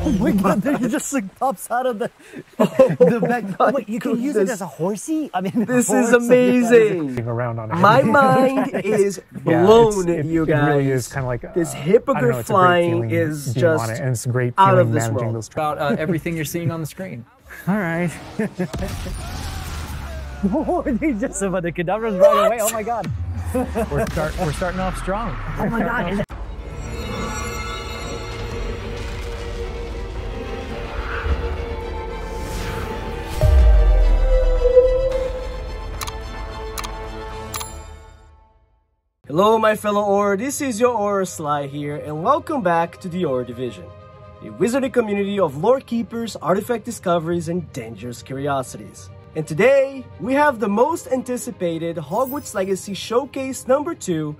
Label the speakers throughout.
Speaker 1: Oh my god, it just like pops out of the back. Oh, wait, you can use it as a horsey? I mean,
Speaker 2: this is amazing. My mind is blown, you guys.
Speaker 3: It really is kind of like
Speaker 2: this hippogriff flying is just
Speaker 3: and it's great
Speaker 2: out of this world.
Speaker 4: About everything you're seeing on the screen.
Speaker 1: All right. Oh, they just about the cadavers right away. Oh my god.
Speaker 4: We're starting off strong.
Speaker 1: Oh my god.
Speaker 2: Hello my fellow Aura, this is your Aura Sly here, and welcome back to the Aura Division, a wizarding community of lore keepers, artifact discoveries, and dangerous curiosities. And today, we have the most anticipated Hogwarts Legacy Showcase number 2,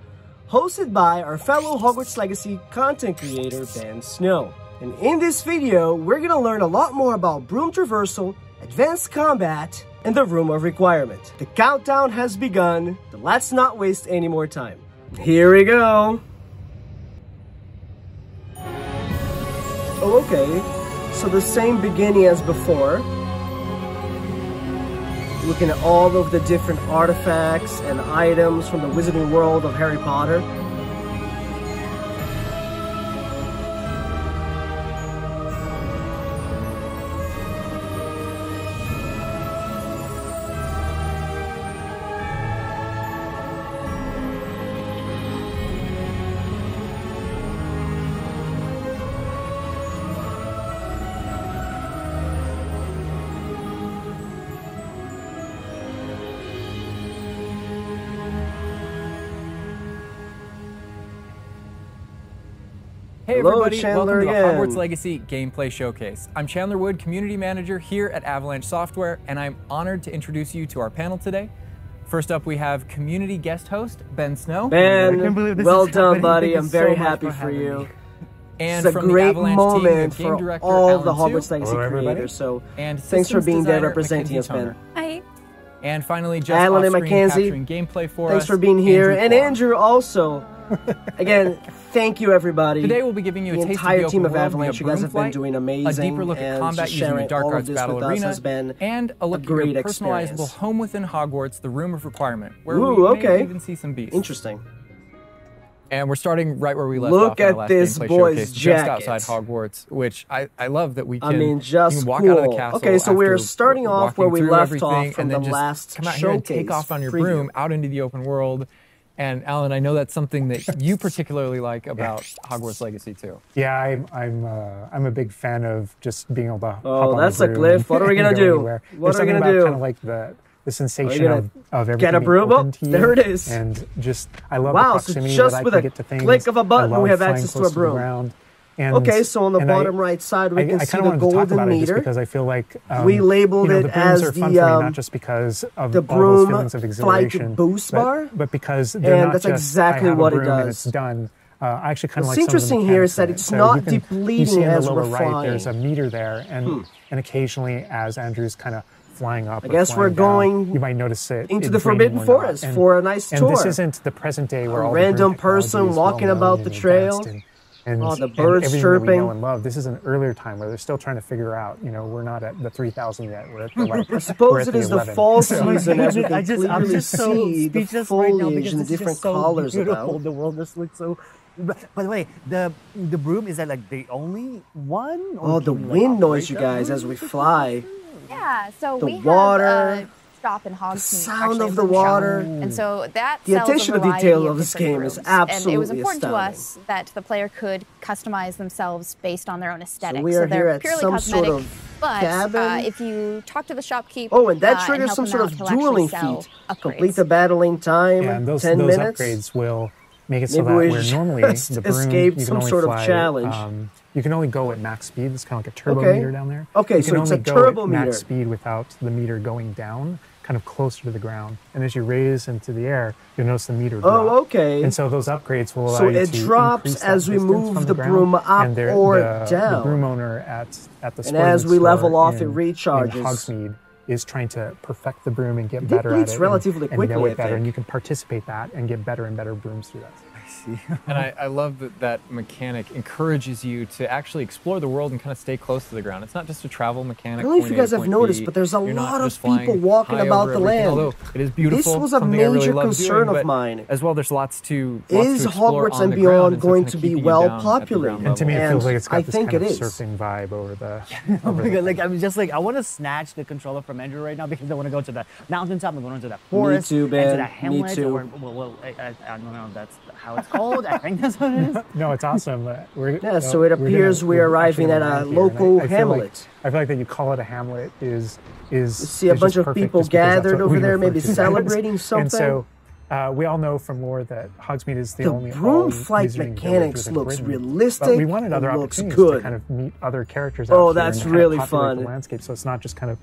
Speaker 2: hosted by our fellow Hogwarts Legacy content creator, Ben Snow. And in this video, we're gonna learn a lot more about broom traversal, advanced combat, and the Room of Requirement. The countdown has begun, so let's not waste any more time. Here we go! Oh, okay. So the same beginning as before. Looking at all of the different artifacts and items from the wizarding world of Harry Potter.
Speaker 4: Hey
Speaker 2: Hello,
Speaker 4: everybody,
Speaker 2: Chandler
Speaker 4: welcome to
Speaker 2: again.
Speaker 4: the Hogwarts Legacy Gameplay Showcase. I'm Chandler Wood, Community Manager here at Avalanche Software, and I'm honored to introduce you to our panel today. First up, we have community guest host, Ben Snow.
Speaker 2: Ben, well done, buddy. I'm very happy for you.
Speaker 4: And
Speaker 2: it's a
Speaker 4: from
Speaker 2: great
Speaker 4: the Avalanche
Speaker 2: moment
Speaker 4: team, game
Speaker 2: for
Speaker 4: director,
Speaker 2: all
Speaker 4: Alan
Speaker 2: the
Speaker 4: Tu.
Speaker 2: Hogwarts Legacy creators, so
Speaker 4: and
Speaker 2: thanks for being there
Speaker 4: designer,
Speaker 2: representing us,
Speaker 4: Mackenzie
Speaker 2: Ben.
Speaker 5: Hi.
Speaker 4: And finally, just
Speaker 2: Alan and
Speaker 4: off-screen
Speaker 2: Mackenzie,
Speaker 4: capturing gameplay for
Speaker 2: thanks
Speaker 4: us,
Speaker 2: for being here.
Speaker 4: Andrew
Speaker 2: And
Speaker 4: Kwong.
Speaker 2: Andrew also. Again, thank you everybody.
Speaker 4: Today we'll be giving you a
Speaker 2: the
Speaker 4: taste
Speaker 2: entire
Speaker 4: of the
Speaker 2: team
Speaker 4: open
Speaker 2: of
Speaker 4: world
Speaker 2: Avalanche.
Speaker 4: via
Speaker 2: You guys have been
Speaker 4: Broom
Speaker 2: doing
Speaker 4: Flight,
Speaker 2: amazing.
Speaker 4: a deeper look at
Speaker 2: and
Speaker 4: combat
Speaker 2: just
Speaker 4: using the
Speaker 2: sharing
Speaker 4: Dark
Speaker 2: all of
Speaker 4: Arts
Speaker 2: this
Speaker 4: Battle
Speaker 2: with us
Speaker 4: Arena,
Speaker 2: has been
Speaker 4: and a look
Speaker 2: a
Speaker 4: at
Speaker 2: great
Speaker 4: your personalizable
Speaker 2: experience.
Speaker 4: home within Hogwarts, the Room of Requirement, where
Speaker 2: Ooh,
Speaker 4: we
Speaker 2: okay.
Speaker 4: may even see some beasts.
Speaker 2: Interesting.
Speaker 4: And we're starting right where we left
Speaker 2: Look
Speaker 4: off in
Speaker 2: at
Speaker 4: the last
Speaker 2: this
Speaker 4: gameplay
Speaker 2: boy's
Speaker 4: showcase,
Speaker 2: jacket.
Speaker 4: just outside Hogwarts, which I love that we can,
Speaker 2: I mean, just
Speaker 4: you can walk
Speaker 2: cool.
Speaker 4: out of the castle.
Speaker 2: Okay, so we're
Speaker 4: after
Speaker 2: starting off where we
Speaker 4: walking through
Speaker 2: left
Speaker 4: everything,
Speaker 2: off from
Speaker 4: and then
Speaker 2: the
Speaker 4: just
Speaker 2: last
Speaker 4: come out here and take
Speaker 2: showcase
Speaker 4: off on your
Speaker 2: preview.
Speaker 4: broom out into the open world. And Alan, I know that's something that you particularly like about Hogwarts Legacy too.
Speaker 3: Yeah, I'm a big fan of just being able to hop
Speaker 2: Oh,
Speaker 3: on
Speaker 2: that's
Speaker 3: the
Speaker 2: a
Speaker 3: broom
Speaker 2: glyph. What are we
Speaker 3: and
Speaker 2: gonna
Speaker 3: go
Speaker 2: do?
Speaker 3: anywhere.
Speaker 2: What
Speaker 3: There's
Speaker 2: are we
Speaker 3: something
Speaker 2: gonna
Speaker 3: about
Speaker 2: do?
Speaker 3: kind of like the sensation
Speaker 2: gonna
Speaker 3: of everything
Speaker 2: get a
Speaker 3: being
Speaker 2: broom?
Speaker 3: open
Speaker 2: Oh,
Speaker 3: to you.
Speaker 2: there it is.
Speaker 3: And just, I love
Speaker 2: Wow,
Speaker 3: the
Speaker 2: so
Speaker 3: proximity
Speaker 2: just
Speaker 3: that I
Speaker 2: with
Speaker 3: can
Speaker 2: a
Speaker 3: get to things.
Speaker 2: click of a button,
Speaker 3: I
Speaker 2: we
Speaker 3: love
Speaker 2: have
Speaker 3: flying
Speaker 2: access to
Speaker 3: close
Speaker 2: a broom.
Speaker 3: the ground. And,
Speaker 2: Okay, so on the
Speaker 3: and
Speaker 2: bottom right side, we can
Speaker 3: I
Speaker 2: see
Speaker 3: kind of
Speaker 2: the
Speaker 3: wanted to talk
Speaker 2: golden
Speaker 3: about it just
Speaker 2: meter.
Speaker 3: because I feel like
Speaker 2: We labeled
Speaker 3: you know,
Speaker 2: it
Speaker 3: the brooms
Speaker 2: as
Speaker 3: are fun
Speaker 2: the,
Speaker 3: for me, not just because of
Speaker 2: the
Speaker 3: all those
Speaker 2: broom
Speaker 3: feelings of exhilaration,
Speaker 2: flight boost bar,
Speaker 3: but because they're
Speaker 2: and
Speaker 3: not
Speaker 2: that's
Speaker 3: just
Speaker 2: exactly
Speaker 3: I have
Speaker 2: what
Speaker 3: a
Speaker 2: it
Speaker 3: broom and
Speaker 2: does.
Speaker 3: it's done. I actually kind of
Speaker 2: What's
Speaker 3: like
Speaker 2: interesting
Speaker 3: some of the
Speaker 2: here is that
Speaker 3: mechanics
Speaker 2: it's
Speaker 3: in it. So
Speaker 2: not
Speaker 3: you can,
Speaker 2: depleting
Speaker 3: you see in the
Speaker 2: as
Speaker 3: lower
Speaker 2: we're
Speaker 3: right, there's a
Speaker 2: flying.
Speaker 3: meter there, and occasionally as Andrew's kind of flying up,
Speaker 2: I guess
Speaker 3: flying
Speaker 2: we're
Speaker 3: down,
Speaker 2: going
Speaker 3: you might notice it
Speaker 2: into
Speaker 3: it's
Speaker 2: the Forbidden
Speaker 3: raining or not.
Speaker 2: Forest
Speaker 3: And-
Speaker 2: for a nice
Speaker 3: and
Speaker 2: tour.
Speaker 3: this isn't the present day where
Speaker 2: A
Speaker 3: all
Speaker 2: random
Speaker 3: the broom technology
Speaker 2: person
Speaker 3: is
Speaker 2: walking
Speaker 3: well-known
Speaker 2: about
Speaker 3: and
Speaker 2: the trail.
Speaker 3: advanced and
Speaker 2: Oh, the
Speaker 3: and
Speaker 2: birds
Speaker 3: everything
Speaker 2: chirping.
Speaker 3: that we know and love. This is an earlier time where they're still trying to figure out. You know, we're not at the 3000 yet. We're at the like.
Speaker 2: I suppose it is the
Speaker 3: 11.
Speaker 2: fall
Speaker 3: So-
Speaker 2: season as we can
Speaker 1: I'm
Speaker 2: clearly
Speaker 1: just so
Speaker 2: see the
Speaker 1: speechless right now
Speaker 2: foliage
Speaker 1: because
Speaker 2: and the
Speaker 1: this is
Speaker 2: different
Speaker 1: just so
Speaker 2: colors
Speaker 1: beautiful.
Speaker 2: about.
Speaker 1: The world just looks so. By the way, the broom, is that like the only one? Or
Speaker 2: Oh, the
Speaker 1: can you, like,
Speaker 2: wind noise,
Speaker 1: operate
Speaker 2: you
Speaker 1: that
Speaker 2: guys,
Speaker 1: broom?
Speaker 2: as we fly.
Speaker 5: Yeah, so
Speaker 2: The
Speaker 5: we
Speaker 2: water,
Speaker 5: have a shop in Hogsmeade.
Speaker 2: The sound
Speaker 5: actually,
Speaker 2: of
Speaker 5: a
Speaker 2: the
Speaker 5: broom shop.
Speaker 2: water.
Speaker 5: And so that
Speaker 2: The
Speaker 5: sells
Speaker 2: attention
Speaker 5: a
Speaker 2: to
Speaker 5: variety
Speaker 2: detail of this
Speaker 5: different
Speaker 2: game is
Speaker 5: brooms. And it was
Speaker 2: absolutely
Speaker 5: important to
Speaker 2: astounding.
Speaker 5: us that the player could customize themselves based on their own aesthetic.
Speaker 2: So we are
Speaker 5: they're
Speaker 2: here at
Speaker 5: purely
Speaker 2: some
Speaker 5: cosmetic,
Speaker 2: sort of
Speaker 5: but
Speaker 2: cabin.
Speaker 5: if you talk to the shopkeep,
Speaker 2: Oh, and that
Speaker 5: and
Speaker 2: triggers
Speaker 5: help
Speaker 2: some
Speaker 5: them
Speaker 2: sort
Speaker 5: out,
Speaker 2: of
Speaker 5: he'll actually
Speaker 2: dueling
Speaker 5: sell
Speaker 2: feat.
Speaker 5: upgrades.
Speaker 2: Complete the battle in time,
Speaker 3: Yeah, and those
Speaker 2: 10 minutes.
Speaker 3: upgrades will make it so
Speaker 2: Maybe
Speaker 3: that
Speaker 2: we
Speaker 3: where normally
Speaker 2: just
Speaker 3: the broom
Speaker 2: escaped
Speaker 3: you
Speaker 2: some
Speaker 3: can only
Speaker 2: sort of
Speaker 3: fly,
Speaker 2: challenge.
Speaker 3: You can only go at max speed. It's kind of like a turbo
Speaker 2: Okay.
Speaker 3: meter down there.
Speaker 2: Okay,
Speaker 3: you
Speaker 2: so
Speaker 3: can
Speaker 2: it's
Speaker 3: only
Speaker 2: a
Speaker 3: go
Speaker 2: turbo
Speaker 3: at
Speaker 2: meter.
Speaker 3: max speed without the meter going down, kind of closer to the ground. And as you raise into the air, you'll notice the meter drop.
Speaker 2: Oh, okay.
Speaker 3: And so those upgrades will allow
Speaker 2: So
Speaker 3: you
Speaker 2: it
Speaker 3: to
Speaker 2: drops
Speaker 3: increase that
Speaker 2: as we
Speaker 3: distance
Speaker 2: move
Speaker 3: from
Speaker 2: the
Speaker 3: ground,
Speaker 2: broom up
Speaker 3: and
Speaker 2: or
Speaker 3: the
Speaker 2: down.
Speaker 3: broom owner at the
Speaker 2: And as we
Speaker 3: sporting
Speaker 2: level
Speaker 3: store
Speaker 2: off, it
Speaker 3: in
Speaker 2: recharges.
Speaker 3: Hogsmeade is trying to perfect the broom and get
Speaker 2: It
Speaker 3: better at
Speaker 2: depletes
Speaker 3: it
Speaker 2: relatively
Speaker 3: and
Speaker 2: quickly,
Speaker 3: know
Speaker 2: I
Speaker 3: it better,
Speaker 2: think.
Speaker 3: and you can participate that and get better and better brooms through that.
Speaker 4: And I love that that mechanic encourages you to actually explore the world and kind of stay close to the ground. It's not just a travel mechanic.
Speaker 2: I don't know if you guys have noticed, but there's a lot of people walking about the land.
Speaker 4: Although it is beautiful.
Speaker 2: This was a major concern of mine.
Speaker 4: As well, there's lots to
Speaker 2: Is Hogwarts and Beyond going to be well populated?
Speaker 3: And to me, it feels like it's got this kind of
Speaker 2: is.
Speaker 3: surfing vibe over the.
Speaker 1: Oh my God, like I'm just like I want to snatch the controller from Andrew right now because I want to go to the mountaintop and go into that forest.
Speaker 2: Me too, Ben.
Speaker 1: And to that hamlet.
Speaker 2: Me too.
Speaker 1: Or, I don't know. That's how it's called. I think that's what it is.
Speaker 3: No, it's awesome.
Speaker 2: So it appears we're arriving at a local hamlet.
Speaker 3: I feel like that you call it a hamlet is
Speaker 2: see a bunch of people gathered over there, maybe celebrating something.
Speaker 3: And so we all know from lore that Hogsmeade is the only
Speaker 2: broom flight mechanics looks realistic.
Speaker 3: But we wanted other opportunities to kind of meet other characters.
Speaker 2: Oh, that's really fun.
Speaker 3: The landscape, so it's not just kind of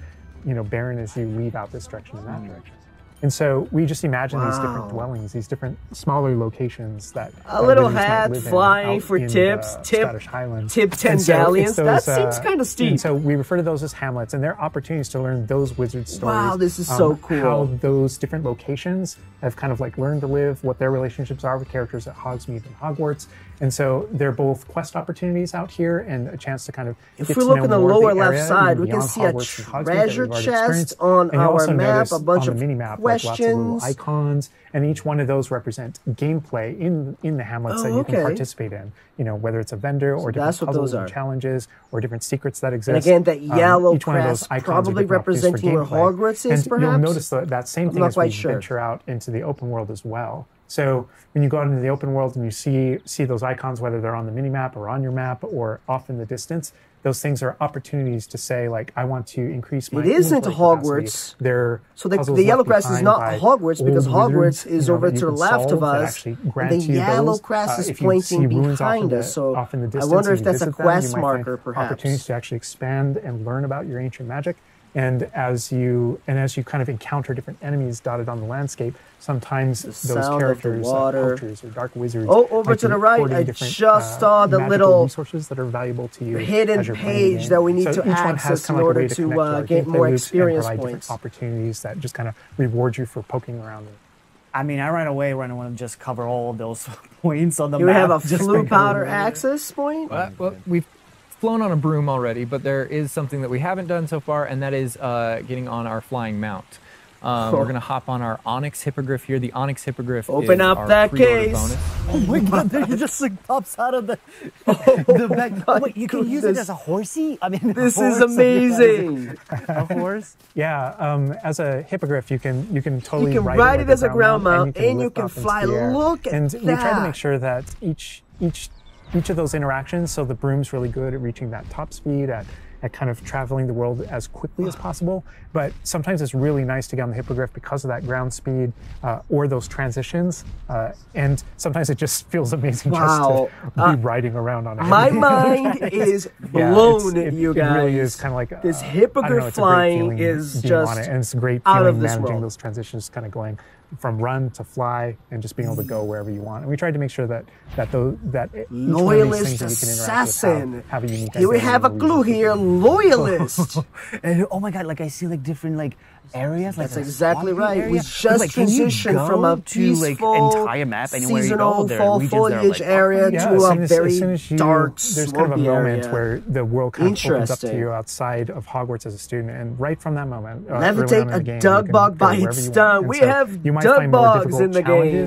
Speaker 3: barren as you weave out this direction and that direction. And so we just imagine these different dwellings, these different smaller locations that
Speaker 2: a little hat flying for tips, tip 10 galleons. That seems kind of steep.
Speaker 3: And so we refer to those as hamlets, and they're opportunities to learn those wizard stories.
Speaker 2: Wow, this is so cool.
Speaker 3: How those different locations have kind of like learned to live, what their relationships are with characters at Hogsmeade and Hogwarts. And so they're both quest opportunities out here and a chance to kind of
Speaker 2: if we look on the lower left side, we can see a treasure chest on our map, a bunch of questions.
Speaker 3: Lots of little icons, and each one of those represent gameplay in the hamlets that you can participate in. Whether it's a vendor or different puzzles and challenges or different secrets that exist.
Speaker 2: And again, that yellow crest probably representing where Hogwarts is, perhaps?
Speaker 3: You'll notice that same thing as we venture out into the open world as well. So when you go out into the open world and you see those icons, whether they're on the mini-map or on your map or off in the distance, those things are opportunities to say, like, I want to increase my...
Speaker 2: It isn't Hogwarts.
Speaker 3: So
Speaker 2: the yellow crest is not Hogwarts because Hogwarts is over to the left of us. And the yellow crest is pointing behind us. So I wonder if that's a quest marker, perhaps.
Speaker 3: Opportunities to actually expand and learn about your ancient magic. And as you kind of encounter different enemies dotted on the landscape, sometimes those characters, poachers or dark wizards.
Speaker 2: Oh, over to the right, I just saw the little
Speaker 3: resources that are valuable to you.
Speaker 2: Hidden page that we need to access in order to get more experience points.
Speaker 3: Opportunities that just kind of reward you for poking around.
Speaker 1: I mean, I ran away when I want to just cover all of those points on the map.
Speaker 2: You have a flue powder access point?
Speaker 4: Well, we've flown on a broom already, but there is something that we haven't done so far, and that is getting on our flying mount. We're going to hop on our Onyx Hippogriff here. The Onyx Hippogriff
Speaker 2: Open
Speaker 4: is
Speaker 2: up
Speaker 4: our
Speaker 2: that
Speaker 4: pre-order
Speaker 2: case.
Speaker 4: bonus.
Speaker 1: Oh my God, it just like pops out of the back. Oh, wait, you can use it as a horsey? I mean,
Speaker 2: this is amazing.
Speaker 1: A horse?
Speaker 3: Yeah, as a hippogriff, you can totally
Speaker 2: ride it as a ground mount, and you can fly. Look at that.
Speaker 3: And we try to make sure that each of those interactions, so the broom's really good at reaching that top speed, at kind of traveling the world as quickly as possible. But sometimes it's really nice to get on the hippogriff because of that ground speed or those transitions. And sometimes it just feels amazing just to be riding around on it.
Speaker 2: My mind is blown, you guys.
Speaker 3: It really is kind of like
Speaker 2: this hippogriff flying is just
Speaker 3: on it, and it's a great
Speaker 2: out
Speaker 3: feeling
Speaker 2: of this
Speaker 3: managing
Speaker 2: world.
Speaker 3: Those transitions, kind of going from run to fly and just being able to go wherever you want. And we tried to make sure that
Speaker 2: loyalist assassin.
Speaker 3: Have a unique
Speaker 2: Here we have a clue here, loyalist.
Speaker 1: And oh my God, like I see like different like areas.
Speaker 2: That's exactly right. We just transitioned from a peaceful
Speaker 1: entire map
Speaker 2: seasonal fall foliage area to a very dark,
Speaker 3: there's kind of a moment where the world kind of opens up to
Speaker 2: Interesting.
Speaker 3: you outside of Hogwarts as a student, and right from that moment,
Speaker 2: Levitate a dug bug by its tongue. We have dug bugs in the game.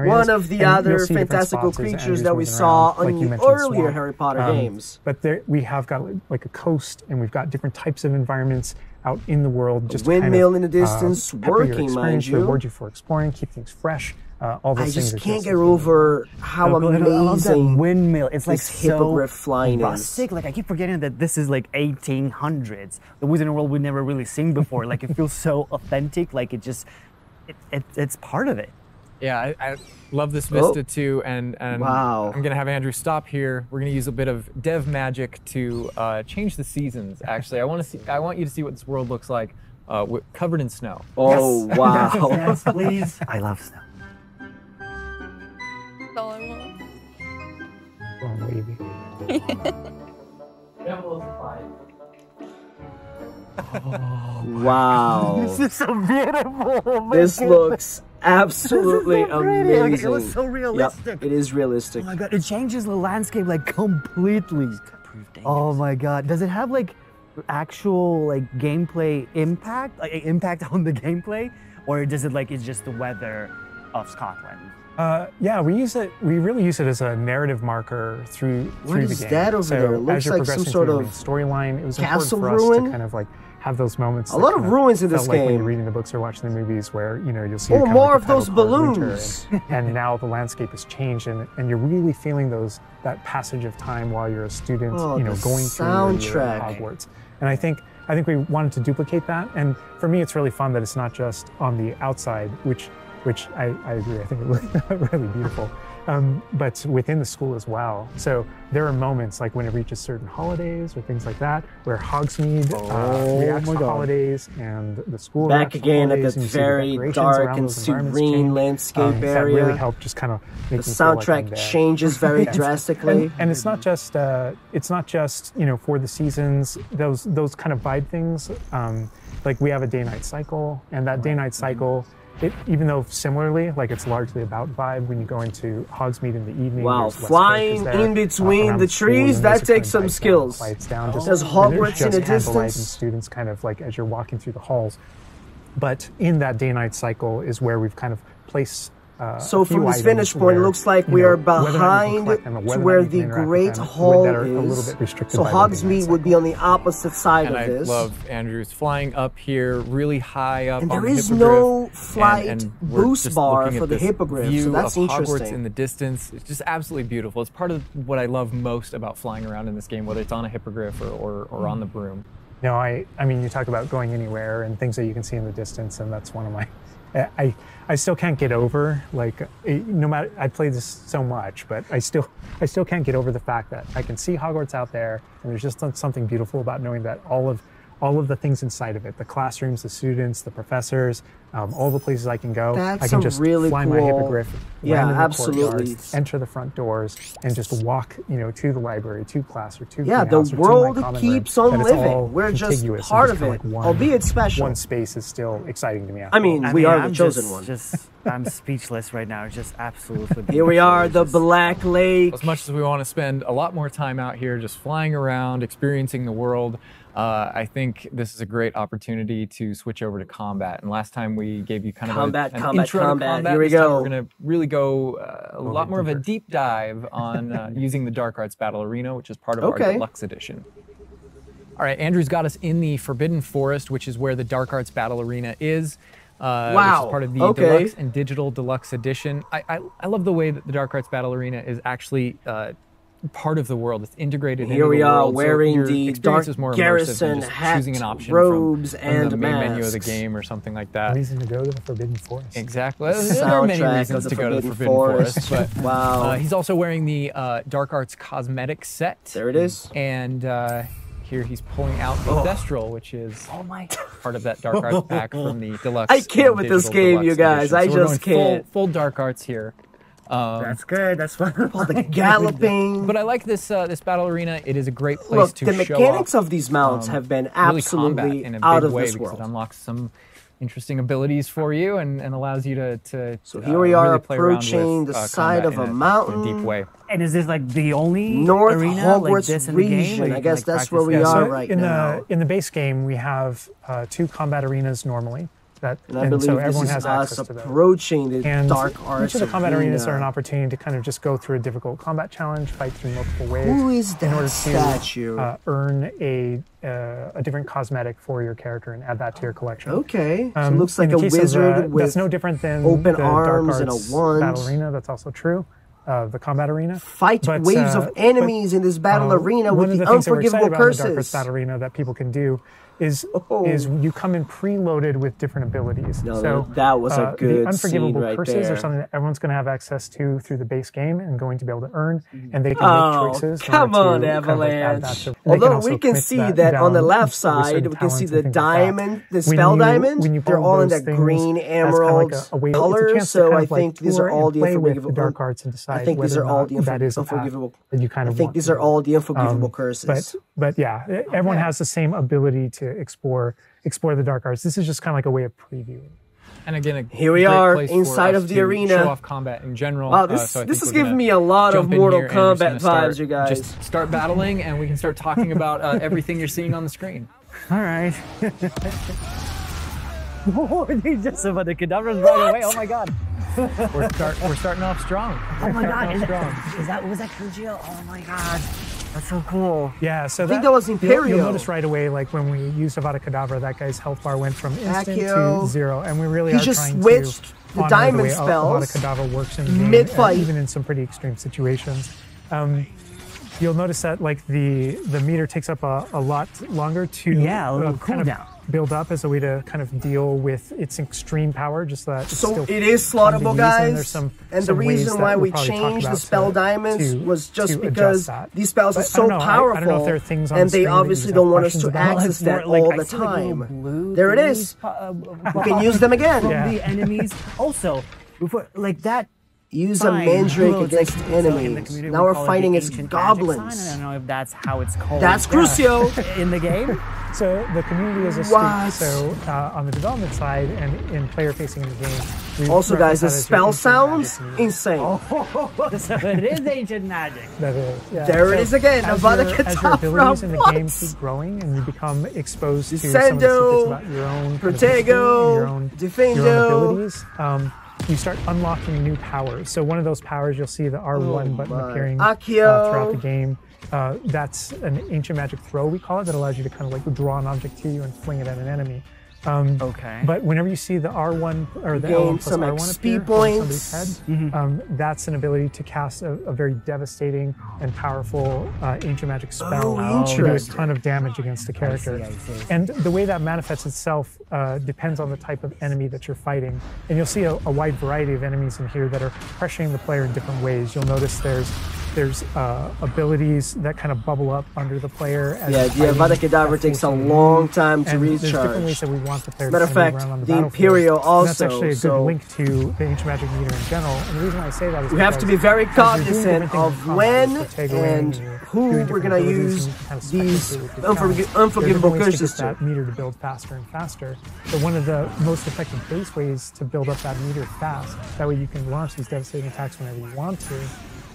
Speaker 2: One of the other fantastical creatures that we saw on the earlier Harry Potter games.
Speaker 3: But we have got like a coast, and we've got different types of environments out in the world. Just
Speaker 2: windmill in the distance, working, mind you.
Speaker 3: Reward you for exploring, keep things fresh. All those
Speaker 2: I
Speaker 3: things
Speaker 2: just can't get over how amazing
Speaker 1: that windmill. It's like
Speaker 2: this hippogriff flying
Speaker 1: rustic. Like I keep forgetting that this is like 1800s. The Wizarding World we've never really seen before. Like it feels so authentic. Like it's part of it.
Speaker 4: Yeah, I love this vista too, and
Speaker 2: wow.
Speaker 4: I'm gonna have Andrew stop here. We're gonna use a bit of dev magic to change the seasons. Actually, I want you to see what this world looks like, covered in snow.
Speaker 2: Oh yes. Wow!
Speaker 1: Yes, please. I love snow.
Speaker 6: That's all I want.
Speaker 2: Wow!
Speaker 1: This is so beautiful.
Speaker 2: This looks absolutely amazing.
Speaker 1: It was so realistic.
Speaker 2: Yep, it is realistic.
Speaker 1: Oh my god, it changes the landscape like completely. Oh my god, does it have like actual like gameplay impact, like impact on the gameplay, or does it like it's just the weather of Scotland?
Speaker 3: Yeah, we use it. We really use it as a narrative marker through the game.
Speaker 2: What is that over there? It looks like some sort of
Speaker 3: storyline. It was
Speaker 2: castle
Speaker 3: important for us
Speaker 2: ruin?
Speaker 3: to kind of like have those moments.
Speaker 2: A lot of ruins in this
Speaker 3: like when
Speaker 2: game.
Speaker 3: you're reading the books or watching the movies, where you'll see.
Speaker 2: Oh,
Speaker 3: kind
Speaker 2: more
Speaker 3: of,
Speaker 2: of those balloons.
Speaker 3: And now the landscape has changed, and you're really feeling that passage of time while you're a student, going through
Speaker 2: soundtrack.
Speaker 3: Hogwarts. And I think we wanted to duplicate that. And for me, it's really fun that it's not just on the outside, which I agree. I think it looked really beautiful. But within the school as well. So there are moments like when it reaches certain holidays or things like that, where Hogsmeade reacts to holidays and the school
Speaker 2: back again at
Speaker 3: that
Speaker 2: that very dark and serene landscape area.
Speaker 3: That really helped just kind of make
Speaker 2: the soundtrack changes very drastically.
Speaker 3: And it's not just for the seasons, those kind of vibe things. Like we have a day-night cycle, and that day-night cycle, even though similarly, like it's largely about vibe when you go into Hogsmeade in the evening.
Speaker 2: Wow, flying in between the trees, that takes some skills. There's Hogwarts in a distance.
Speaker 3: Students kind of like as you're walking through the halls. But in that day-night cycle is where we've kind of placed
Speaker 2: so from this finish point, it looks like we are behind to where the Great Hall is. So Hogsmeade would be on the opposite side of this.
Speaker 4: And I love Andrew's flying up here, really high up.
Speaker 2: And
Speaker 4: there
Speaker 2: is no flight boost bar for the hippogriff, so that's interesting.
Speaker 4: Hogwarts in the distance, it's just absolutely beautiful. It's part of what I love most about flying around in this game, whether it's on a hippogriff or on the broom.
Speaker 3: No, I mean, you talk about going anywhere and things that you can see in the distance, and that's one of my. I still can't get over, like, no matter, I played this so much, but I still can't get over the fact that I can see Hogwarts out there, and there's just something beautiful about knowing that all of the things inside of it, the classrooms, the students, the professors, all the places I can go.
Speaker 2: That's
Speaker 3: I can just
Speaker 2: really
Speaker 3: fly
Speaker 2: cool.
Speaker 3: my hippogriff, land in the
Speaker 2: absolutely.
Speaker 3: courtyard, enter the front doors, and just walk, to the library, to class, or to
Speaker 2: the
Speaker 3: house,
Speaker 2: world
Speaker 3: or to my
Speaker 2: keeps
Speaker 3: room,
Speaker 2: on living. We're just part of it, albeit special.
Speaker 3: One space is still exciting to me.
Speaker 2: I mean, we are the chosen one.
Speaker 1: I'm speechless right now. It's just absolutely.
Speaker 2: Here we are, the Black Lake.
Speaker 4: As much as we want to spend a lot more time out here, just flying around, experiencing the world. I think this is a great opportunity to switch over to combat. And last time we gave you kind of an intro to combat.
Speaker 2: Here we
Speaker 4: this time
Speaker 2: go.
Speaker 4: we're going to really go a lot more of a deep dive on using the Dark Arts Battle Arena, which is part of our deluxe edition. All right, Andrew's got us in the Forbidden Forest, which is where the Dark Arts Battle Arena is. Which is part of the deluxe and digital deluxe edition. I love the way that the Dark Arts Battle Arena is actually part of the world. It's integrated into the world.
Speaker 2: Here we are wearing
Speaker 4: so
Speaker 2: the Dark Garrison hat, robes, and
Speaker 4: the main
Speaker 2: masks.
Speaker 4: menu of the game or something like that.
Speaker 3: Reason to go to the Forbidden Forest.
Speaker 4: Exactly. There are many reasons to go to the Forbidden Forest. But
Speaker 2: wow.
Speaker 4: He's also wearing the Dark Arts cosmetic set.
Speaker 2: There it is.
Speaker 4: And here he's pulling out the Thestral, which is part of that Dark Arts pack from the deluxe.
Speaker 2: I can't with this game, you guys. I just can't.
Speaker 4: Full Dark Arts here.
Speaker 1: That's good. That's fun.
Speaker 2: All the galloping.
Speaker 4: But I like this this battle arena. It is a great place to show off.
Speaker 2: Look, the mechanics of these mounts have been absolutely
Speaker 4: in a
Speaker 2: out
Speaker 4: big
Speaker 2: of
Speaker 4: way
Speaker 2: this
Speaker 4: because
Speaker 2: world.
Speaker 4: it unlocks some interesting abilities for you and allows you to
Speaker 2: so here we are
Speaker 4: really play around
Speaker 2: approaching
Speaker 4: with,
Speaker 2: the side of a mountain
Speaker 4: in a deep way.
Speaker 1: And is this like the only
Speaker 2: North
Speaker 1: arena
Speaker 2: Hogwarts
Speaker 1: like this in the game?
Speaker 2: region? I guess that's where we are
Speaker 3: so
Speaker 2: right
Speaker 3: in
Speaker 2: now.
Speaker 3: In the base game, we have 2 combat arenas normally.
Speaker 2: And I believe
Speaker 3: so
Speaker 2: this
Speaker 3: everyone
Speaker 2: is
Speaker 3: has
Speaker 2: us
Speaker 3: access to those.
Speaker 2: approaching the Dark Arts
Speaker 3: Each of the combat
Speaker 2: arena.
Speaker 3: arenas are an opportunity to kind of just go through a difficult combat challenge, fight through multiple waves.
Speaker 2: Who is that
Speaker 3: in order
Speaker 2: statue?
Speaker 3: To earn a different cosmetic for your character and add that to your collection.
Speaker 2: Okay, so it looks like a
Speaker 3: case
Speaker 2: wizard with
Speaker 3: that's no different than
Speaker 2: open
Speaker 3: the
Speaker 2: arms
Speaker 3: Dark
Speaker 2: and a
Speaker 3: Arts
Speaker 2: wand.
Speaker 3: Battle arena. That's also true. The combat arena.
Speaker 2: Fight waves of enemies in this battle arena with the unforgivable curses.
Speaker 3: The Dark Arts Battle arena that people can do is you come in preloaded with different abilities.
Speaker 2: No,
Speaker 3: so
Speaker 2: that was a good
Speaker 3: the unforgivable
Speaker 2: scene right
Speaker 3: curses
Speaker 2: there.
Speaker 3: are something that everyone's going to have access to through the base game and going to be able to earn, and they can make choices.
Speaker 2: Come on, Avalanche. Although we can see that on the left side, we can see the diamond, the spell diamond. They're all in that green emerald color. So I think these are all the unforgivable.
Speaker 3: Dark Arts and decide
Speaker 2: I think these are all the unforgivable. I think these are all the unforgivable curses.
Speaker 3: But yeah, everyone has the same ability to explore the Dark Arts. This is just kind of like a way of previewing.
Speaker 4: And again,
Speaker 2: here we are inside of the arena.
Speaker 4: Show off combat in general.
Speaker 2: Wow, this is giving me a lot of Mortal Kombat vibes, you guys.
Speaker 4: Just start battling, and we can start talking about everything you're seeing on the screen.
Speaker 1: All right. Oh, they just about the cadavers right away. Oh my god.
Speaker 4: We're starting off strong.
Speaker 1: Oh my god. Was that Kujio? Oh my god. That's so cool.
Speaker 3: Yeah, so
Speaker 2: I think that was Imperial.
Speaker 3: You'll notice right away, like when we used Avada Kedavra, that guy's health bar went from instant to 0, and we really are
Speaker 2: just
Speaker 3: trying
Speaker 2: switched
Speaker 3: to
Speaker 2: the diamond spells
Speaker 3: Avada Kedavra works in the game,
Speaker 2: mid-fight,
Speaker 3: even in some pretty extreme situations. You'll notice that like the meter takes up a lot longer to
Speaker 1: a little cooldown.
Speaker 3: Build up as a way to kind of deal with its extreme power, just that it's
Speaker 2: so
Speaker 3: still
Speaker 2: it is slaughtable, guys.
Speaker 3: And
Speaker 2: the reason why we changed the spell diamonds was just because these spells are so powerful,
Speaker 3: I don't know if there are things on
Speaker 2: and
Speaker 3: the
Speaker 2: they
Speaker 3: screen
Speaker 2: obviously don't want us to access that all the time. There it is. We can use them again.
Speaker 1: The enemies also before like that.
Speaker 2: Use a mandrake against enemies. Now we're fighting its goblins.
Speaker 1: I don't know if that's how it's called.
Speaker 2: That's Crucio
Speaker 1: in the game.
Speaker 3: So the community is astute. So on the development side and in player facing in the game.
Speaker 2: Also, guys, the spell sounds insane.
Speaker 1: So it is ancient magic.
Speaker 3: That is. Yeah.
Speaker 2: There it is again. Avada
Speaker 3: Kedavra. As your abilities in the game keep growing and you become exposed to some of the secrets about your own
Speaker 2: Protego,
Speaker 3: your own abilities. You start unlocking new powers. So one of those powers, you'll see the R1 button appearing throughout the game. That's an ancient magic throw, we call it, that allows you to kind of like draw an object to you and fling it at an enemy. But whenever you see the R1 or the L1 plus R1 appear on somebody's head, that's an ability to cast a very devastating and powerful ancient magic spell to do a ton of damage against the character. I see. And the way that manifests itself depends on the type of enemy that you're fighting. And you'll see a wide variety of enemies in here that are pressuring the player in different ways. You'll notice there's abilities that kind of bubble up under the player. As
Speaker 2: the Avada Kedavra takes a long time to recharge.
Speaker 3: There's different ways that we want the player
Speaker 2: Matter
Speaker 3: to
Speaker 2: of fact,
Speaker 3: around on
Speaker 2: the Imperial also.
Speaker 3: That's actually a good link to the ancient magic meter in general. And the reason I say that is
Speaker 2: we have to be very cognizant of when and who we're going to use these unforgivable curses to.
Speaker 3: That meter to build faster and faster. But one of the most effective base ways to build up that meter fast, that way you can launch these devastating attacks whenever you want to,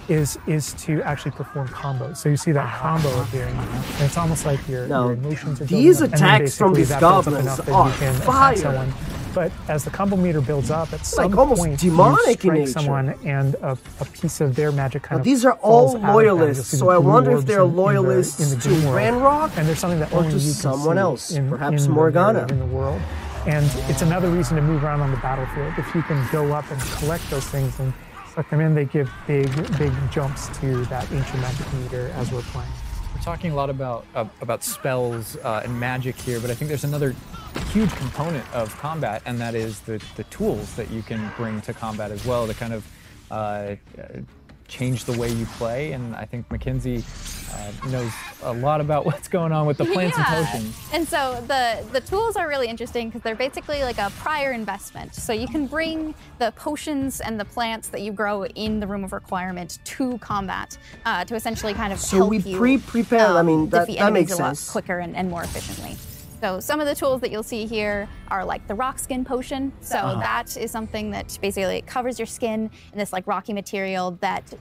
Speaker 3: is to actually perform combos. So you see that combo appearing, and it's almost like your emotions are
Speaker 2: these attacks from these goblins are fire.
Speaker 3: But as the combo meter builds up, at some
Speaker 2: almost
Speaker 3: point
Speaker 2: demonic
Speaker 3: you
Speaker 2: in
Speaker 3: strike
Speaker 2: nature.
Speaker 3: Someone and a piece of their magic kind of
Speaker 2: these are all loyalists, so I wonder if they're loyalists to Ranrock
Speaker 3: and there's something that
Speaker 2: or
Speaker 3: only
Speaker 2: to
Speaker 3: you can
Speaker 2: someone
Speaker 3: see
Speaker 2: else,
Speaker 3: in
Speaker 2: perhaps Morgana.
Speaker 3: In the world. And it's another reason to move around on the battlefield. If you can go up and collect those things and suck them in, they give big jumps to that ancient magic meter as we're playing.
Speaker 4: We're talking a lot about spells and magic here, but I think there's another huge component of combat, and that is the tools that you can bring to combat as well to kind of change the way you play. And I think Mackenzie knows a lot about what's going on with the plants and potions.
Speaker 5: And so the tools are really interesting because they're basically like a prior investment. So you can bring the potions and the plants that you grow in the Room of Requirement to combat to essentially kind of help
Speaker 2: we
Speaker 5: you
Speaker 2: prepare. I mean, that makes
Speaker 5: a lot
Speaker 2: sense.
Speaker 5: quicker and more efficiently. So some of the tools that you'll see here are like the rock skin potion. So that is something that basically covers your skin in this like rocky material that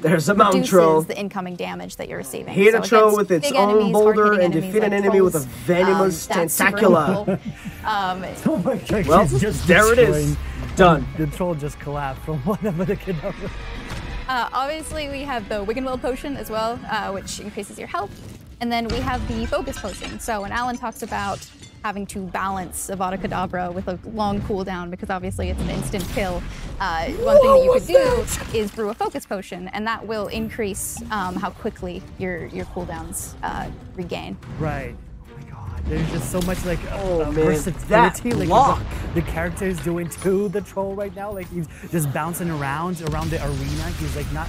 Speaker 2: there's a mountain troll.
Speaker 5: The incoming damage that you're receiving.
Speaker 2: Hit a troll with its own boulder and defeat an enemy with a venomous tentacula.
Speaker 1: Oh my God!
Speaker 2: Well, there it is. Done.
Speaker 1: The troll just collapsed from whatever the kid.
Speaker 5: Obviously, we have the Wiggenweld potion as well, which increases your health. And then we have the focus potion. So when Alan talks about having to balance Avada Kedavra with a long cooldown, because obviously it's an instant kill, one thing that you could do is brew a focus potion, and that will increase how quickly your cooldowns regain.
Speaker 1: Right. Oh my God. There's just so much like
Speaker 2: versatility.
Speaker 1: Like
Speaker 2: lock.
Speaker 1: The character is doing to the troll right now. Like he's just bouncing around the arena. He's like not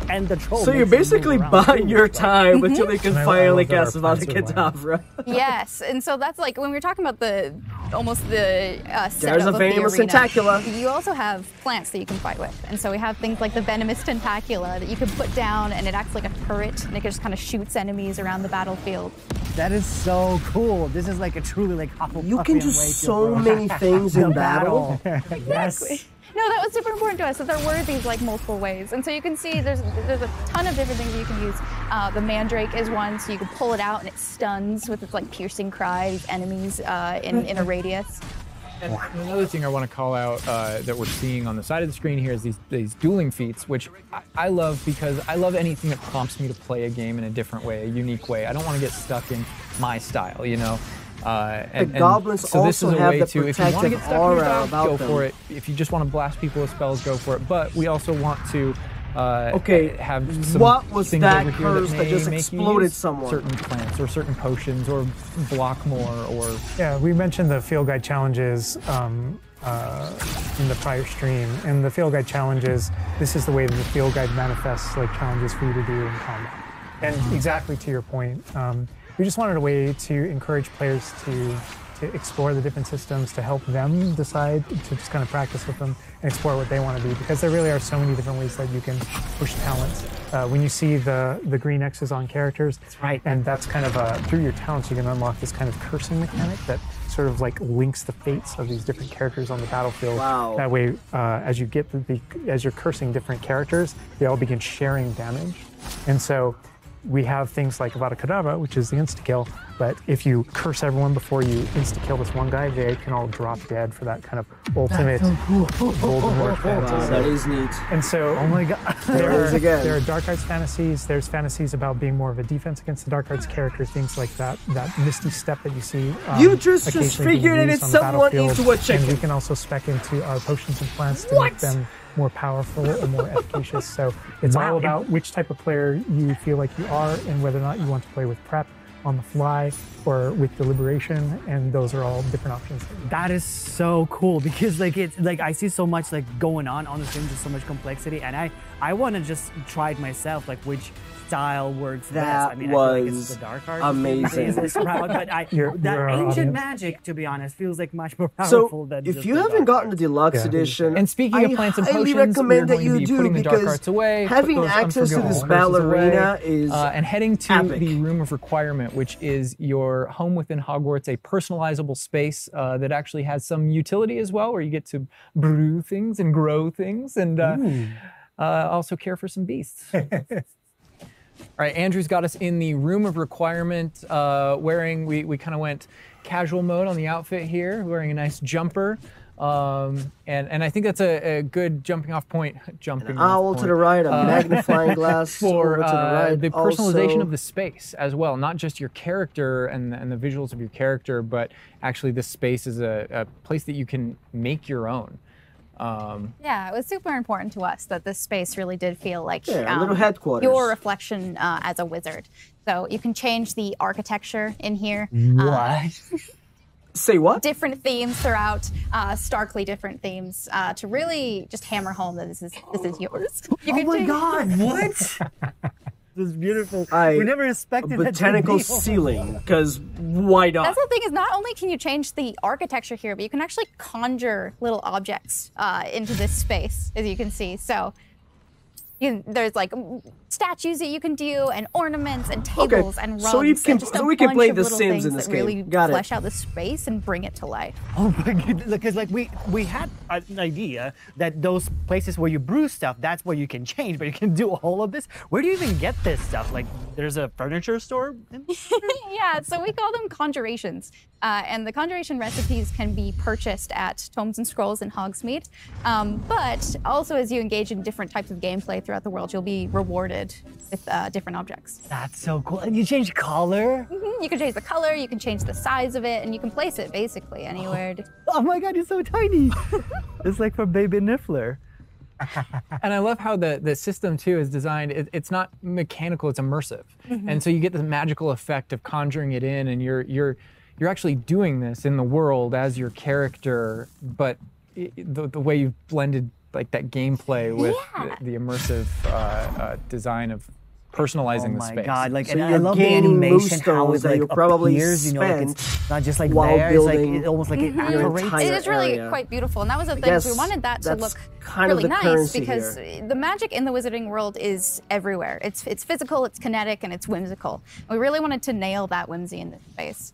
Speaker 1: and the troll.
Speaker 2: So you're basically buying your time until you can finally cast Avada Kedavra.
Speaker 5: Yes, and so that's like when we were talking about the setup
Speaker 2: There's a venomous tentacula.
Speaker 5: You also have plants that you can fight with, and so we have things like the venomous tentacula that you can put down, and it acts like a turret, and it just kind of shoots enemies around the battlefield.
Speaker 1: That is so cool. This is like a truly like Hufflepuff.
Speaker 2: You can do so many things in battle.
Speaker 1: Yes.
Speaker 5: No, that was super important to us, that there were these like multiple ways. And so you can see there's a ton of different things you can use. The Mandrake is one, so you can pull it out and it stuns with its like piercing cry these enemies in a radius.
Speaker 4: And another thing I want to call out that we're seeing on the side of the screen here is these dueling feats, which I love because I love anything that prompts me to play a game in a different way, a unique way. I don't want to get stuck in my style, you know?
Speaker 2: Goblins
Speaker 4: so this
Speaker 2: also
Speaker 4: is a
Speaker 2: have
Speaker 4: way
Speaker 2: the
Speaker 4: to, if you want to get stuck in your
Speaker 2: aura
Speaker 4: style, go
Speaker 2: them.
Speaker 4: for it. If you just want to blast people with spells, go for it. But we also want to have some
Speaker 2: what was
Speaker 4: things
Speaker 2: that
Speaker 4: over here
Speaker 2: curse
Speaker 4: that
Speaker 2: that just
Speaker 4: make you
Speaker 2: exploded
Speaker 4: use
Speaker 2: someone?
Speaker 4: certain plants or certain potions or block more or...
Speaker 3: Yeah, we mentioned the field guide challenges in the prior stream, and the field guide challenges, this is the way that the field guide manifests like challenges for you to do in combat. And exactly to your point, we just wanted a way to encourage players to explore the different systems, to help them decide, to just kind of practice with them and explore what they want to do, because there really are so many different ways that you can push talents. When you see the green X's on characters,
Speaker 1: that's right,
Speaker 3: and that's kind of through your talents you can unlock this kind of cursing mechanic that sort of like links the fates of these different characters on the battlefield.
Speaker 2: Wow.
Speaker 3: That way, as you get as you're cursing different characters, they all begin sharing damage, and so we have things like Avada Kedavra, which is the insta-kill, but if you curse everyone before you insta-kill this one guy, they can all drop dead for that kind of ultimate Voldemort fantasy.
Speaker 2: Wow, that is neat.
Speaker 3: And so,
Speaker 1: oh my god,
Speaker 3: there are dark arts fantasies. There's fantasies about being more of a defense against the dark arts characters, things like that misty step that you see.
Speaker 2: You just figured it is someone into a chicken.
Speaker 3: And we can also spec into our potions and plants to make them more powerful or more efficacious. So it's all about which type of player you feel like you are and whether or not you want to play with prep, on the fly, or with deliberation, and those are all different options.
Speaker 1: That is so cool, because like it's like I see so much like going on the stream, just so much complexity, and I want to just try it myself, like which style works best. I mean,
Speaker 2: was
Speaker 1: I feel like it's the dark arts
Speaker 2: amazing.
Speaker 1: That ancient magic, to be honest, feels like much more powerful than.
Speaker 2: If you haven't gotten the deluxe edition,
Speaker 4: and speaking of plants and potions,
Speaker 2: I recommend that you do,
Speaker 4: putting the dark
Speaker 2: because
Speaker 4: arts away,
Speaker 2: having access to this ballerina is
Speaker 4: and heading to
Speaker 2: epic.
Speaker 4: the Room of Requirement, which is your home within Hogwarts, a personalizable space that actually has some utility as well, where you get to brew things and grow things, and also care for some beasts. All right, Andrew's got us in the Room of Requirement, wearing, we kind of went casual mode on the outfit here, wearing a nice jumper. And I think that's a good jumping off point.
Speaker 2: An owl to the right, a magnifying glass
Speaker 4: for
Speaker 2: over to the right.
Speaker 4: The personalization of the space as well, not just your character and the visuals of your character, but actually this space is a place that you can make your own.
Speaker 5: Yeah, it was super important to us that this space really did feel like
Speaker 2: a little headquarters.
Speaker 5: Your reflection as a wizard. So you can change the architecture in here.
Speaker 1: What?
Speaker 2: Say what?
Speaker 5: Different themes throughout, starkly different themes, to really just hammer home that this is yours.
Speaker 1: Oh my god, what? This is beautiful. We never expected that.
Speaker 2: Botanical ceiling, because why not?
Speaker 5: That's the thing, is not only can you change the architecture here, but you can actually conjure little objects into this space, as you can see. So there's like statues that you can do, and ornaments, and tables, and rugs.
Speaker 2: So we can play The Sims in this game.
Speaker 5: Really
Speaker 2: Got it.
Speaker 5: flesh out the space and bring it to life.
Speaker 1: Oh my god! Because like we had an idea that those places where you brew stuff, that's where you can change, but you can do all of this. Where do you even get this stuff? Like, there's a furniture store?
Speaker 5: Yeah, so we call them conjurations. And the conjuration recipes can be purchased at Tomes and Scrolls in Hogsmeade. But also, as you engage in different types of gameplay throughout the world, you'll be rewarded with different objects.
Speaker 1: That's so cool. And you change color?
Speaker 5: You can change the color, you can change the size of it, and you can place it basically anywhere.
Speaker 1: Oh my god, it's so tiny. It's like for Baby Niffler.
Speaker 4: And I love how the system too is designed. It's not mechanical, it's immersive. And so you get the magical effect of conjuring it in, and you're actually doing this in the world as your character, but the way you've blended that gameplay with the immersive design of personalizing the space.
Speaker 1: Oh my god! Like,
Speaker 2: So
Speaker 1: and I love the animation, how it like
Speaker 2: probably
Speaker 1: appears. You know, like it's not just like
Speaker 2: while
Speaker 1: there. It's like
Speaker 2: building
Speaker 1: it almost like it apparates.
Speaker 5: It is really quite beautiful, and that was the thing. We wanted that to look
Speaker 2: kind
Speaker 5: really
Speaker 2: of the
Speaker 5: nice because
Speaker 2: here.
Speaker 5: the magic in the wizarding world is everywhere. It's physical, it's kinetic, and it's whimsical. We really wanted to nail that whimsy in this space.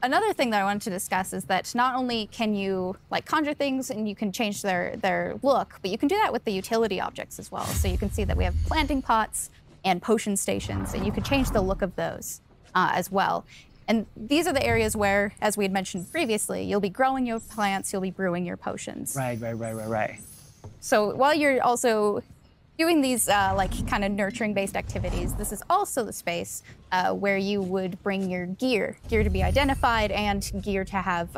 Speaker 5: Another thing that I wanted to discuss is that not only can you like conjure things and you can change their look, but you can do that with the utility objects as well. So you can see that we have planting pots and potion stations, and you can change the look of those as well. And these are the areas where, as we had mentioned previously, you'll be growing your plants, you'll be brewing your potions.
Speaker 1: Right.
Speaker 5: So while you're also doing these like kind of nurturing-based activities, this is also the space where you would bring your gear to be identified and gear to have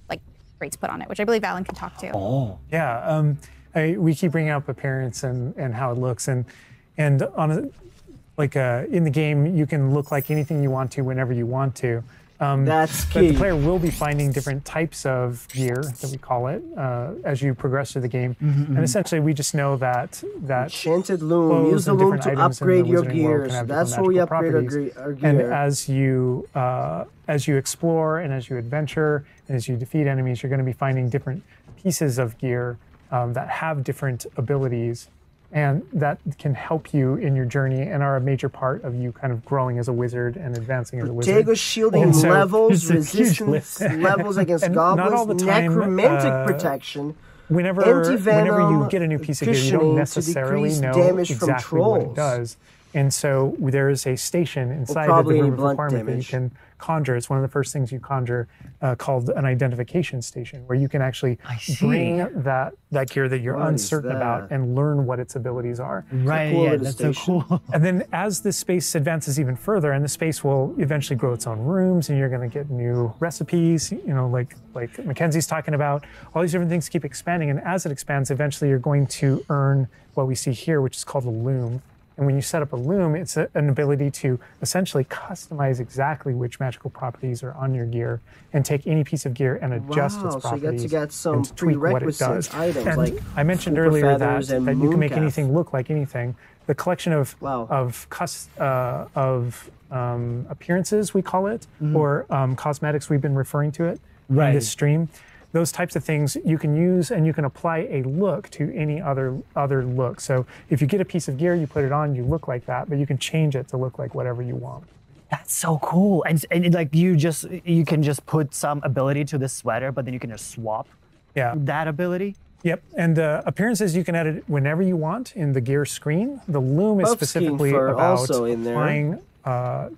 Speaker 5: like rates put on it, which I believe Alan can talk to.
Speaker 1: Oh.
Speaker 3: Yeah, we keep bringing up appearance and how it looks, and on a, like in the game, you can look like anything you want to whenever you want to.
Speaker 2: That's key.
Speaker 3: But the player will be finding different types of gear, that we call it, as you progress through the game. And essentially, we just know that
Speaker 2: Enchanted Loom. Use the loom to upgrade your gears. That's where we upgrade our gear.
Speaker 3: And as you explore and as you adventure and as you defeat enemies, you're going to be finding different pieces of gear that have different abilities, and that can help you in your journey and are a major part of you kind of growing as a wizard and advancing as a wizard.
Speaker 2: Protego shielding levels, resistance levels against goblins, necromantic protection,
Speaker 3: whenever you get a new piece of gear, you don't necessarily know exactly what it does. And so there is a station inside of the Room of Requirement that you can conjure. It's one of the first things you conjure, called an identification station, where you can actually bring that gear that you're uncertain about and learn what its abilities are.
Speaker 1: Right, yeah, that's so cool.
Speaker 3: And then as the space advances even further, and the space will eventually grow its own rooms, and you're going to get new recipes, you know, like Mackenzie's talking about, all these different things keep expanding. And as it expands, eventually you're going to earn what we see here, which is called a loom. And when you set up a loom, it's an ability to essentially customize exactly which magical properties are on your gear and take any piece of gear and adjust its properties
Speaker 2: so you get some
Speaker 3: and tweak what it does.
Speaker 2: Items,
Speaker 3: and
Speaker 2: like
Speaker 3: I mentioned earlier that you can make anything look like anything. The collection of appearances, we call it, or cosmetics, we've been referring to it in this stream. Those types of things you can use, and you can apply a look to any other look. So if you get a piece of gear, you put it on, you look like that, but you can change it to look like whatever you want.
Speaker 1: That's so cool. And like you can just put some ability to this sweater, but then you can just swap that ability.
Speaker 3: Yep, and appearances you can edit whenever you want in the gear screen. The loom is specifically about applying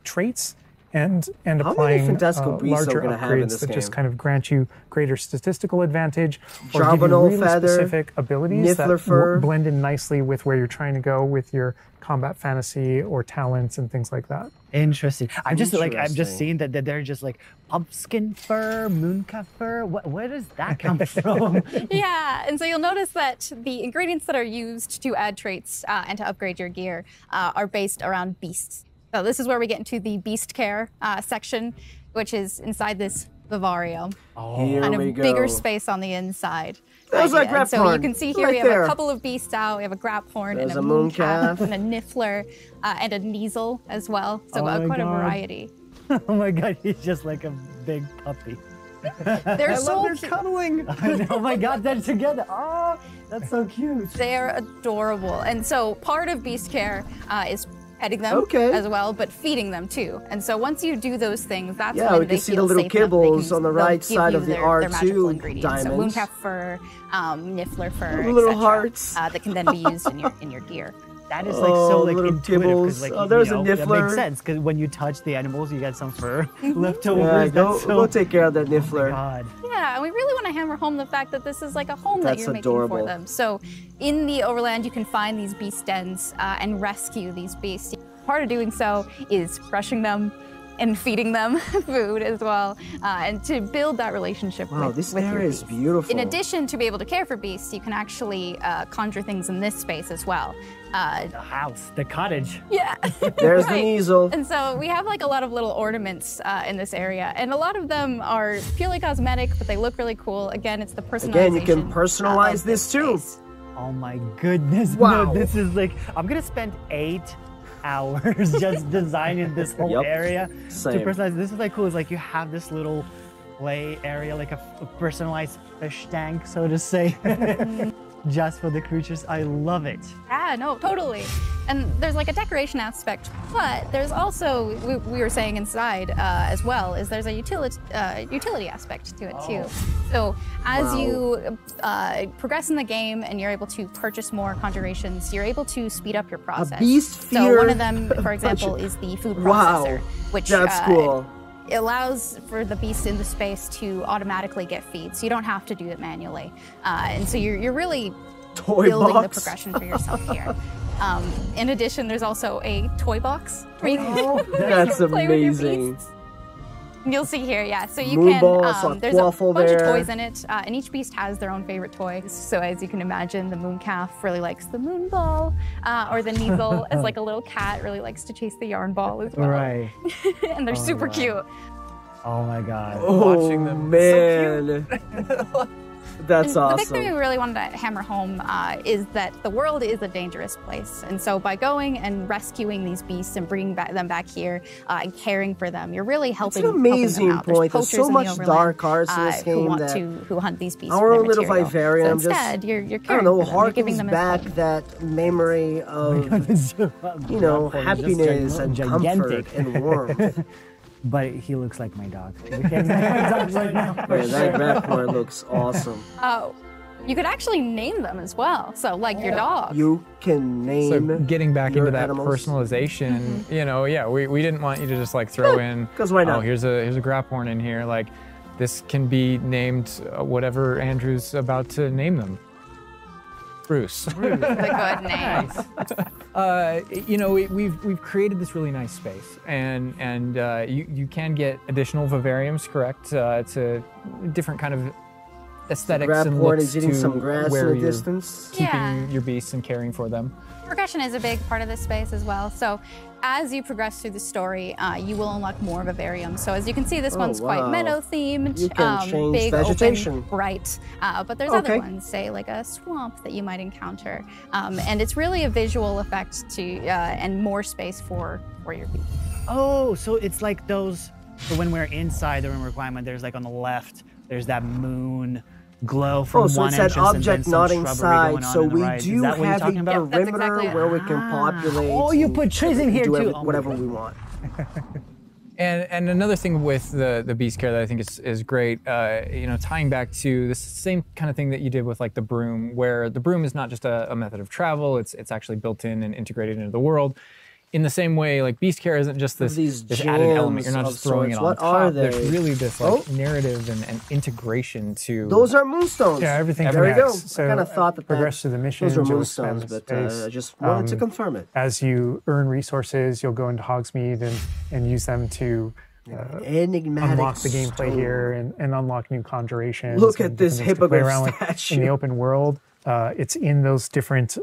Speaker 3: traits and applying larger upgrades that just kind of grant you greater statistical advantage or give you really specific abilities that blend in nicely with where you're trying to go with your combat fantasy or talents and things like that.
Speaker 1: Interesting. I'm just seeing that they're just like pumpkin fur, mooncalf fur. Where does that come from?
Speaker 5: Yeah, and so you'll notice that the ingredients that are used to add traits and to upgrade your gear are based around beasts. So this is where we get into the beast care section, which is inside this vivario. Kind of bigger space on the inside.
Speaker 2: There's a grap
Speaker 5: so you can see here we have a couple of beasts out. We have a graphorn and a mooncalf and a niffler and a kneasel as well. So quite a variety.
Speaker 1: Oh my god, he's just like a big puppy.
Speaker 5: They're so cute.
Speaker 1: Cuddling. Oh my god, they're together. Oh, that's so cute.
Speaker 5: They're adorable. And so part of beast care is petting them as well, but feeding them too. And so once you do those things, that's when
Speaker 2: we can see the little kibbles on the right side of the R2 diamonds.
Speaker 5: So mooncalf fur, niffler fur,
Speaker 2: little hearts
Speaker 5: that can then be used in your gear.
Speaker 1: That is like so like intuitive. Like,
Speaker 2: there's a niffler.
Speaker 1: That makes sense because when you touch the animals, you get some fur left over.
Speaker 2: Yeah, go take care of that niffler.
Speaker 1: Oh my god.
Speaker 5: Yeah, and we really want to hammer home the fact that this is like a home that you're making for them. So in the Overland, you can find these beast dens and rescue these beasts. Part of doing so is brushing them and feeding them food as well, and to build that relationship with
Speaker 2: this
Speaker 5: your
Speaker 2: area is beautiful.
Speaker 5: In addition to be able to care for beasts, you can actually conjure things in this space as well.
Speaker 1: The house, the cottage.
Speaker 5: Yeah.
Speaker 2: There's the easel.
Speaker 5: And so we have like a lot of little ornaments in this area, and a lot of them are purely cosmetic, but they look really cool. Again, it's the personalization.
Speaker 2: Again, you can personalize this too.
Speaker 1: Oh my goodness.
Speaker 2: Wow.
Speaker 1: No, this is like, I'm gonna spend 8 hours just designing this whole area
Speaker 2: Same.
Speaker 1: to personalize. This is like cool. It's like you have this little play area, like a personalized fish tank, so to say, just for the creatures. I love it.
Speaker 5: Yeah, no, totally. And there's like a decoration aspect, but there's also, we were saying inside as well, is there's a utility aspect to it too. So as you progress in the game and you're able to purchase more conjurations, you're able to speed up your process.
Speaker 2: A beast
Speaker 5: so
Speaker 2: fear
Speaker 5: one of them, for example, is the food processor, which
Speaker 2: that's cool.
Speaker 5: It allows for the beast in the space to automatically get feed, so you don't have to do it manually. And so you're really building the progression for yourself here. In addition, there's also a toy box where you can,
Speaker 2: that's
Speaker 5: play with your
Speaker 2: amazing.
Speaker 5: beasts. You'll see here, yeah. So you
Speaker 2: Moon
Speaker 5: can,
Speaker 2: balls,
Speaker 5: there's a bunch
Speaker 2: there.
Speaker 5: of toys in it, and each beast has their own favorite toy. So as you can imagine, the moon calf really likes the moon ball, or the Neasel, as like a little cat, really likes to chase the yarn ball as well.
Speaker 1: Right.
Speaker 5: And they're super cute.
Speaker 1: Oh my God.
Speaker 2: Oh,
Speaker 4: Watching them.
Speaker 2: man. That's
Speaker 5: The
Speaker 2: awesome.
Speaker 5: big thing we really wanted to hammer home is that the world is a dangerous place. And so by going and rescuing these beasts and bringing them back here and caring for them, you're really helping them out.
Speaker 2: It's an amazing point. There's so much dark arts in this game
Speaker 5: who hunt these beasts
Speaker 2: our
Speaker 5: for
Speaker 2: own
Speaker 5: their
Speaker 2: little
Speaker 5: material.
Speaker 2: vivarium
Speaker 5: So instead, you're caring for them. You're giving
Speaker 2: harkens
Speaker 5: them
Speaker 2: back that memory of, happiness and comfort and warmth.
Speaker 1: But he looks like my dog. Right now.
Speaker 2: Man, that Grapphorn looks awesome.
Speaker 5: Oh, you could actually name them as well. So like your dog.
Speaker 2: You can name
Speaker 4: So getting back
Speaker 2: your
Speaker 4: into that
Speaker 2: animals.
Speaker 4: personalization, you know, yeah, we didn't want you to just like throw in,
Speaker 2: 'Cause why not?
Speaker 4: oh, here's a Grapphorn in here. Like, this can be named whatever Andrew's about to name them. Bruce.
Speaker 5: That's a good name.
Speaker 4: You know, we've created this really nice space, and you can get additional vivariums, correct? To different kind of aesthetics and
Speaker 2: Grapphorn
Speaker 4: looks
Speaker 2: is eating
Speaker 4: to
Speaker 2: some grass
Speaker 4: where
Speaker 2: in the
Speaker 4: you're
Speaker 2: distance.
Speaker 4: keeping
Speaker 5: Yeah.
Speaker 4: your beasts and caring for them.
Speaker 5: Progression is a big part of this space as well. So as you progress through the story, you will unlock more vivariums. So as you can see, this one's quite meadow themed,
Speaker 2: You can change
Speaker 5: big,
Speaker 2: vegetation.
Speaker 5: open, bright. But there's other ones, say like a swamp that you might encounter. And it's really a visual effect to and more space for your beast.
Speaker 1: Oh, so it's like those, so when we're inside the room requirement, there's like on the left, there's that moon glow from
Speaker 2: so
Speaker 1: one
Speaker 2: it's
Speaker 1: entrance
Speaker 2: that
Speaker 1: and
Speaker 2: object
Speaker 1: then
Speaker 2: not
Speaker 1: some shrubbery
Speaker 2: inside.
Speaker 1: going on
Speaker 2: So
Speaker 1: on the
Speaker 2: we
Speaker 1: right. Is
Speaker 2: do
Speaker 1: that what you're
Speaker 2: have
Speaker 1: talking
Speaker 2: a
Speaker 1: about?
Speaker 5: That's
Speaker 2: perimeter
Speaker 5: exactly it.
Speaker 2: where we can populate.
Speaker 1: Oh, you
Speaker 2: and
Speaker 1: put trees in here
Speaker 2: do
Speaker 1: too.
Speaker 2: whatever we want.
Speaker 4: And another thing with the beast care that I think is great, you know, tying back to this same kind of thing that you did with like the broom, where the broom is not just a method of travel, it's actually built in and integrated into the world. In the same way, like beast care isn't just this added element. You're not just throwing it on top. There's really this like narrative and integration to.
Speaker 2: Those are moonstones.
Speaker 3: Yeah, everything
Speaker 2: There we go.
Speaker 3: connects. So
Speaker 2: I kind of thought that
Speaker 3: progress through the missions.
Speaker 2: those are
Speaker 3: you'll expand
Speaker 2: moonstones,
Speaker 3: the
Speaker 2: but
Speaker 3: space.
Speaker 2: I just wanted to confirm it.
Speaker 3: As you earn resources, you'll go into Hogsmeade and use them to
Speaker 2: Enigmatic
Speaker 3: unlock the gameplay
Speaker 2: stone.
Speaker 3: here and unlock new conjurations.
Speaker 2: Look
Speaker 3: and
Speaker 2: at this
Speaker 3: different things to play
Speaker 2: hippogriff
Speaker 3: around with
Speaker 2: statue.
Speaker 3: in the open world. It's in those different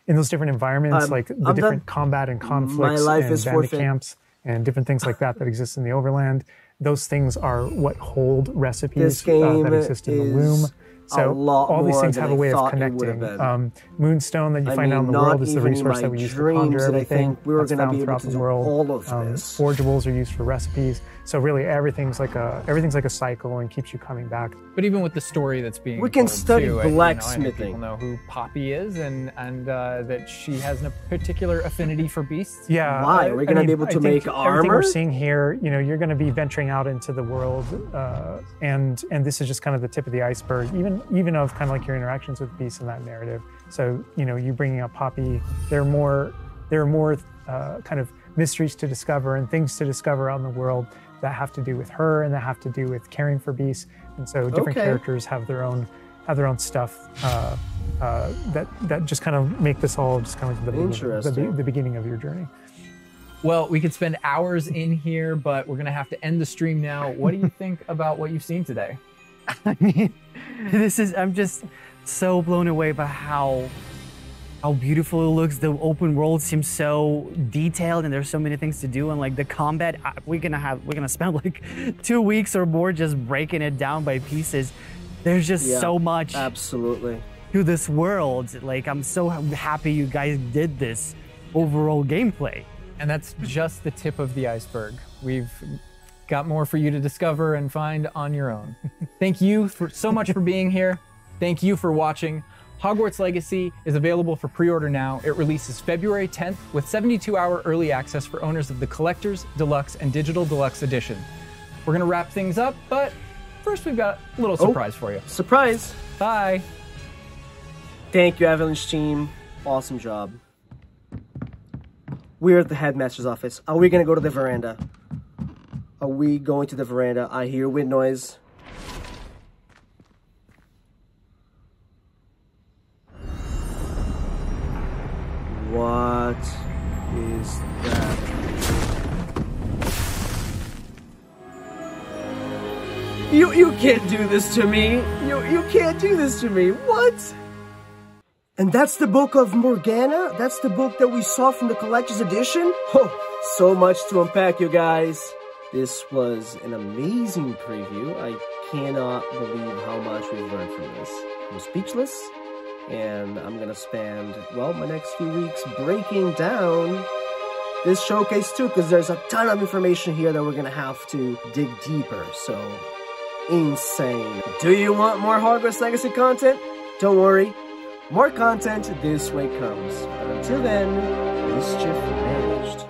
Speaker 3: environments, like the
Speaker 2: I'm
Speaker 3: different
Speaker 2: done.
Speaker 3: combat and conflicts
Speaker 2: life
Speaker 3: and
Speaker 2: is
Speaker 3: bandit
Speaker 2: forfeit.
Speaker 3: camps and different things like that exist in the overland. Those things are what hold recipes
Speaker 2: This game
Speaker 3: that exist in the
Speaker 2: is
Speaker 3: loom. So
Speaker 2: a lot
Speaker 3: all these
Speaker 2: more
Speaker 3: things
Speaker 2: than
Speaker 3: have a
Speaker 2: I
Speaker 3: way of
Speaker 2: thought it would
Speaker 3: connecting.
Speaker 2: have been.
Speaker 3: Moonstone that you find out in the
Speaker 2: not
Speaker 3: world is the
Speaker 2: even in
Speaker 3: resource that
Speaker 2: my
Speaker 3: we use to
Speaker 2: dreams
Speaker 3: conjure
Speaker 2: did I
Speaker 3: everything.
Speaker 2: think we were
Speaker 3: That's
Speaker 2: going to
Speaker 3: found
Speaker 2: be able
Speaker 3: throughout
Speaker 2: to
Speaker 3: the
Speaker 2: do
Speaker 3: world.
Speaker 2: all of this.
Speaker 3: Forageables are used for recipes. So really, everything's like a cycle and keeps you coming back.
Speaker 4: But even with the story that's being
Speaker 2: We can
Speaker 4: told,
Speaker 2: study
Speaker 4: too, I think
Speaker 2: blacksmithing.
Speaker 4: people know who Poppy is and that she has a particular affinity for beasts.
Speaker 3: Yeah.
Speaker 2: Why? Are we going to be able to make
Speaker 3: Everything
Speaker 2: armor?
Speaker 3: we're seeing here, you know, you're going to be venturing out into the world, and this is just kind of the tip of the iceberg, even of kind of like your interactions with beasts in that narrative. So, you know, you bringing up Poppy, there are more kind of mysteries to discover and things to discover out in the world that have to do with her and that have to do with caring for beasts. And so different characters have their own stuff that just kind of make this all just kind of like the beginning of your journey.
Speaker 4: Well, we could spend hours in here, but we're going to have to end the stream now. What do you think about what you've seen today?
Speaker 1: I mean, I'm just so blown away by how beautiful it looks. The open world seems so detailed and there's so many things to do. And like the combat, we're gonna spend like 2 weeks or more just breaking it down by pieces. There's just so much.
Speaker 2: Absolutely.
Speaker 1: to this world. Like, I'm so happy you guys did this overall gameplay.
Speaker 4: And that's just the tip of the iceberg. We've got more for you to discover and find on your own. Thank you so much for being here. Thank you for watching. Hogwarts Legacy is available for pre-order now. It releases February 10th with 72-hour early access for owners of the Collector's, Deluxe, and Digital Deluxe Edition. We're gonna wrap things up, but first we've got a little surprise for you.
Speaker 2: Surprise!
Speaker 4: Bye!
Speaker 2: Thank you, Avalanche team. Awesome job. We're at the headmaster's office. Are we gonna go to the veranda? Are we going to the veranda? I hear wind noise. What is that? You can't do this to me. You can't do this to me. What? And that's the book of Morgana? That's the book that we saw from the collector's edition? Oh, so much to unpack, you guys. This was an amazing preview. I cannot believe how much we've learned from this. I'm speechless, and I'm gonna spend, well, my next few weeks breaking down this showcase too, because there's a ton of information here that we're gonna have to dig deeper, so insane. Do you want more Hogwarts Legacy content? Don't worry. More content this way comes. But until then, mischief managed.